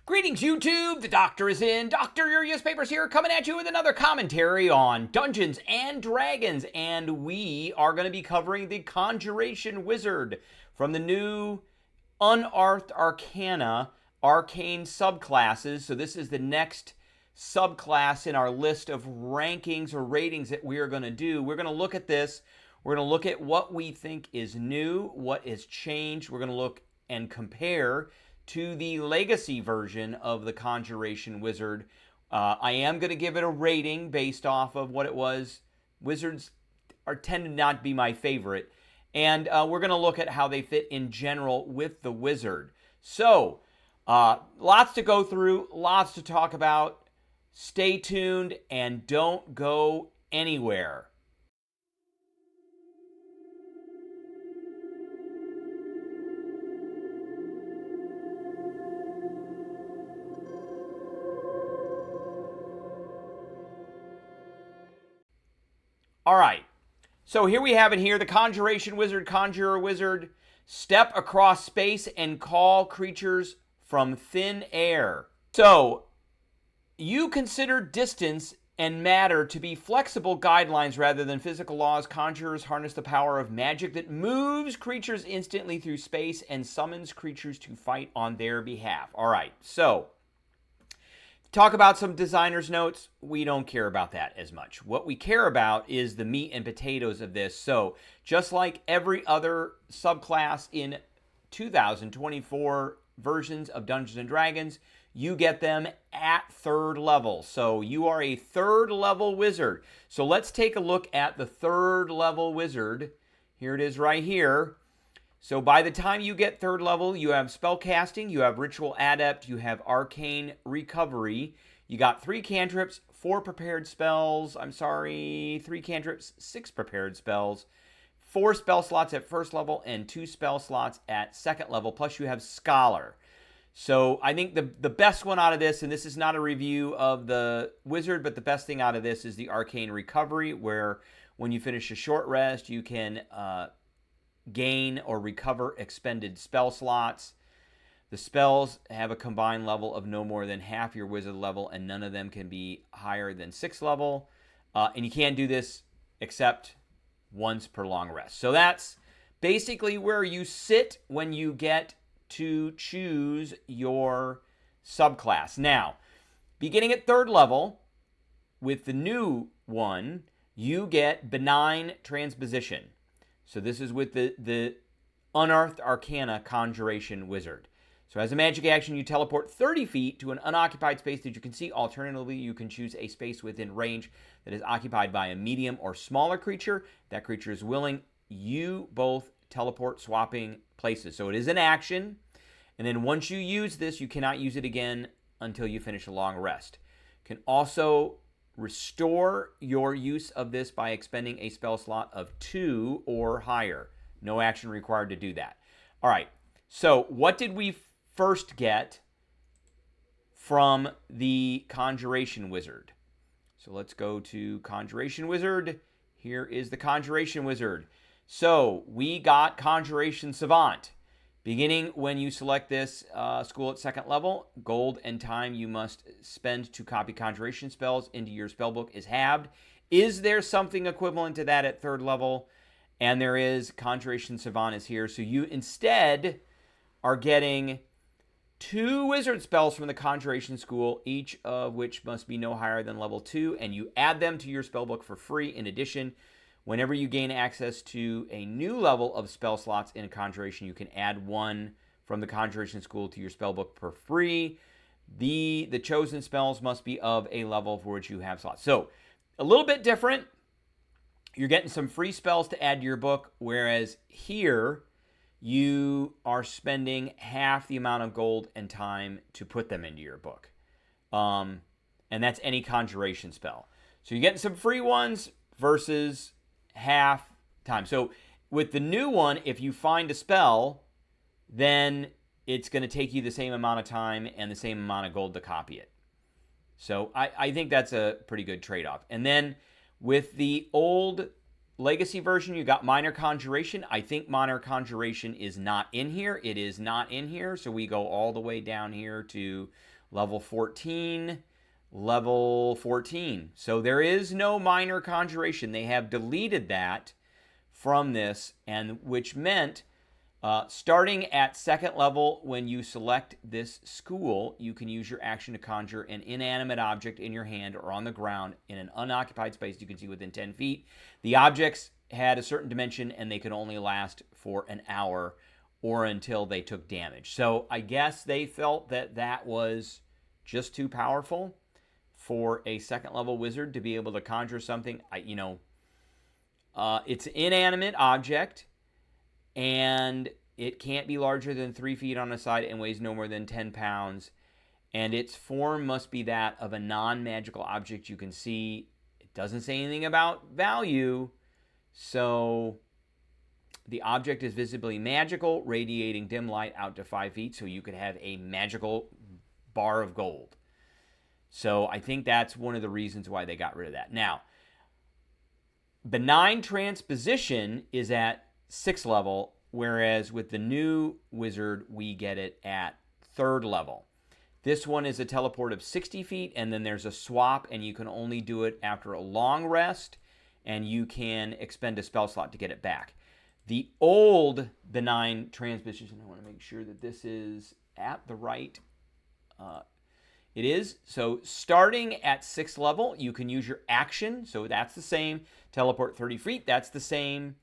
Greetings, YouTube! The Doctor is in. Dr. Urias Papers here, coming at you with another commentary on Dungeons and Dragons. And we are going to be covering the Conjuration Wizard from the new Unearthed Arcana Arcane Subclasses. So this is the next subclass in our list of rankings or ratings that we are going to do. We're going to look at this. We're going to look at what we think is new, what has changed. We're going to look and compare to the legacy version of the Conjuration Wizard. I am going to give it a rating based off of what it was. Wizards tend to not be my favorite. And we're going to look at how they fit in general with the Wizard. So, lots to go through, lots to talk about. Stay tuned and don't go anywhere. All right, so here we have it here, the Conjuration Wizard, Conjurer Wizard. Step across space and call creatures from thin air. So, you consider distance and matter to be flexible guidelines rather than physical laws. Conjurers harness the power of magic that moves creatures instantly through space and summons creatures to fight on their behalf. All right, so talk about some designer's notes. We don't care about that as much. What we care about is the meat and potatoes of this. So just like every other subclass in 2024 versions of Dungeons and Dragons, you get them at 3rd level. So you are a 3rd level wizard. So let's take a look at the 3rd level wizard. Here it is right here. So by the time you get 3rd level, you have spellcasting, you have ritual adept, you have arcane recovery. You got 3 cantrips, 4 prepared spells. 3 cantrips, 6 prepared spells. 4 spell slots at 1st level and 2 spell slots at 2nd level. Plus you have scholar. So I think the best one out of this, and this is not a review of the wizard, but the best thing out of this is the arcane recovery, where when you finish a short rest, you can gain or recover expended spell slots. The spells have a combined level of no more than half your wizard level, and none of them can be higher than 6th level. And you can't do this except once per long rest. So that's basically where you sit when you get to choose your subclass. Now, beginning at 3rd level, with the new one, you get benign transposition. So this is with the Unearthed Arcana Conjuration Wizard. So as a magic action, you teleport 30 feet to an unoccupied space that you can see. Alternatively, you can choose a space within range that is occupied by a medium or smaller creature. That creature is willing. You both teleport, swapping places. So it is an action. And then once you use this, you cannot use it again until you finish a long rest. You can also restore your use of this by expending a spell slot of 2 or higher. No action required to do that. All right, so what did we first get from the Conjuration Wizard? So let's go to Conjuration Wizard. Here is the Conjuration Wizard. So we got Conjuration Savant. Beginning when you select this school at 2nd level, gold and time you must spend to copy conjuration spells into your spellbook is halved. Is there something equivalent to that at 3rd level? And there is. Conjuration Savant is here. So you instead are getting 2 wizard spells from the Conjuration School, each of which must be no higher than level 2, and you add them to your spellbook for free. In addition, whenever you gain access to a new level of spell slots in a conjuration, you can add 1 from the Conjuration School to your spellbook for free. The chosen spells must be of a level for which you have slots. So, a little bit different. You're getting some free spells to add to your book, whereas here you are spending half the amount of gold and time to put them into your book. And that's any conjuration spell. So you're getting some free ones versus half time. So with the new one, if you find a spell, then it's going to take you the same amount of time and the same amount of gold to copy it. So I think that's a pretty good trade-off. And then with the old legacy version, you got Minor Conjuration. I think Minor Conjuration is not in here. It is not in here. So we go all the way down here to level 14, level 14. So there is no minor conjuration. They have deleted that from this, and which meant starting at second level, when you select this school, you can use your action to conjure an inanimate object in your hand or on the ground in an unoccupied space you can see within 10 feet. The objects had a certain dimension, and they could only last for an hour or until they took damage. So I guess they felt that that was just too powerful for a second level wizard to be able to conjure something. It's an inanimate object, and it can't be larger than 3 feet on a side and weighs no more than 10 pounds. And its form must be that of a non-magical object you can see. It doesn't say anything about value. So the object is visibly magical, radiating dim light out to 5 feet. So you could have a magical bar of gold. So I think that's one of the reasons why they got rid of that. Now, benign transposition is at 6th level, whereas with the new wizard, we get it at 3rd level. This one is a teleport of 60 feet, and then there's a swap, and you can only do it after a long rest, and you can expend a spell slot to get it back. The old benign transposition, I want to make sure that this is at the right... It is. So starting at 6th level, you can use your action. So that's the same. Teleport 30 feet, that's the same.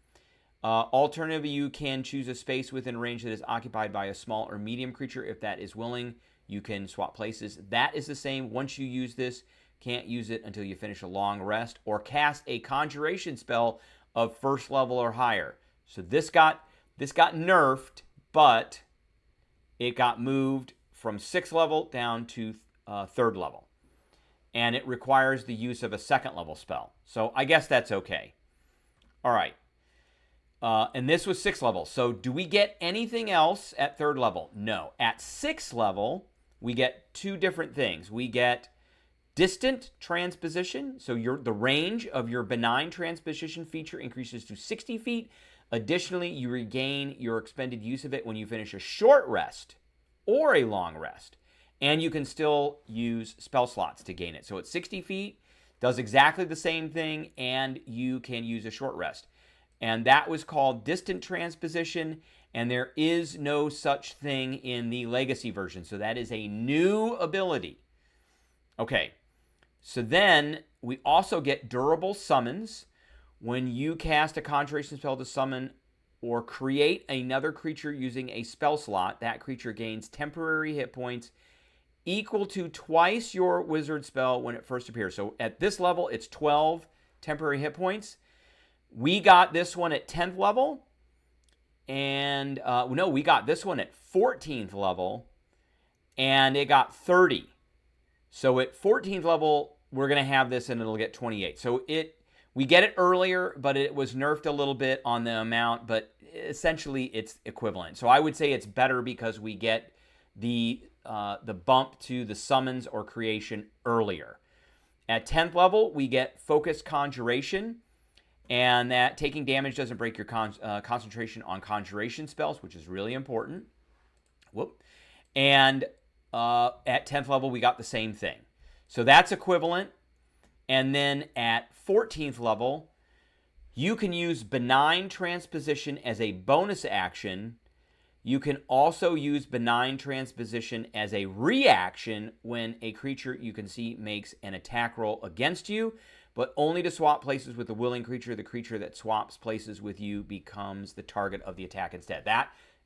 Alternatively, you can choose a space within range that is occupied by a small or medium creature. If that is willing, you can swap places. That is the same. Once you use this, can't use it until you finish a long rest or cast a conjuration spell of 1st level or higher. So this got nerfed, but it got moved from 6th level down to 3rd level. And it requires the use of a 2nd level spell. So I guess that's okay. All right. And this was 6th level. So do we get anything else at 3rd level? No. At 6th level, we get 2 different things. We get distant transposition. So the range of your benign transposition feature increases to 60 feet. Additionally, you regain your expended use of it when you finish a short rest or a long rest. And you can still use spell slots to gain it. So at 60 feet, does exactly the same thing, and you can use a short rest. And that was called distant transposition, and there is no such thing in the legacy version. So that is a new ability. Okay, so then we also get durable summons. When you cast a conjuration spell to summon or create another creature using a spell slot, that creature gains temporary hit points equal to twice your wizard spell when it first appears. So at this level, it's 12 temporary hit points. We got this one at 10th level. And, no, we got this one at 14th level. And it got 30. So at 14th level, we're going to have this and it'll get 28. So we get it earlier, but it was nerfed a little bit on the amount. But essentially, it's equivalent. So I would say it's better because we get the bump to the summons or creation earlier. At 10th level, we get focused conjuration, and that taking damage doesn't break your concentration on conjuration spells, which is really important. Whoop. And at 10th level, we got the same thing. So that's equivalent. And then at 14th level, you can use benign transposition as a bonus action. You can also use benign transposition as a reaction when a creature you can see makes an attack roll against you, but only to swap places with a willing creature. The creature that swaps places with you becomes the target of the attack instead.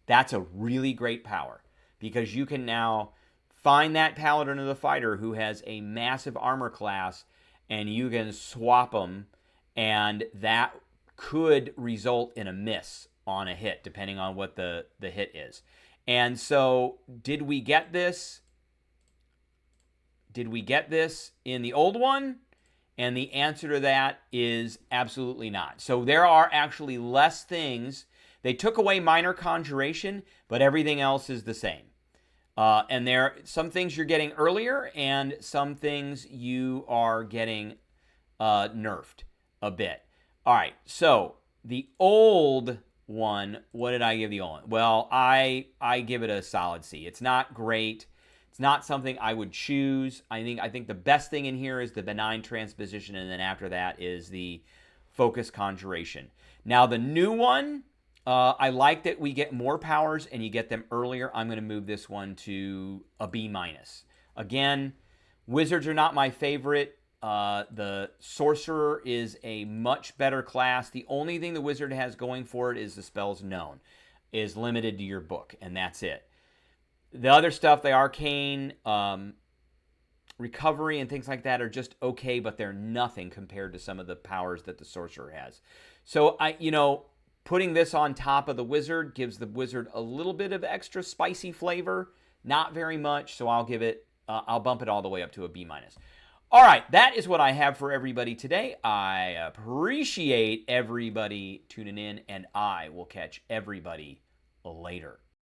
That's a really great power, because you can now find that paladin or the fighter who has a massive armor class, and you can swap them, and that could result in a miss on a hit, depending on what the hit is. And so, did we get this? Did we get this in the old one? And the answer to that is absolutely not. So there are actually less things. They took away minor conjuration, but everything else is the same. And there are some things you're getting earlier, and some things you are getting nerfed a bit. All right, so the old one, what did I give the old one? Well, I give it a solid C. It's not great. It's It's not something I would choose. I think the best thing in here is the benign transposition, and then after that is the focus conjuration. Now the new one, I like that we get more powers and you get them earlier. I'm going to move this one to a B-. Again, wizards are not my favorite. The sorcerer is a much better class. The only thing the wizard has going for it is the spells known is limited to your book, and that's it. The other stuff, the arcane, recovery and things like that are just okay, but they're nothing compared to some of the powers that the sorcerer has. So putting this on top of the wizard gives the wizard a little bit of extra spicy flavor, not very much. So I'll bump it all the way up to a B-. All right, that is what I have for everybody today. I appreciate everybody tuning in, and I will catch everybody later.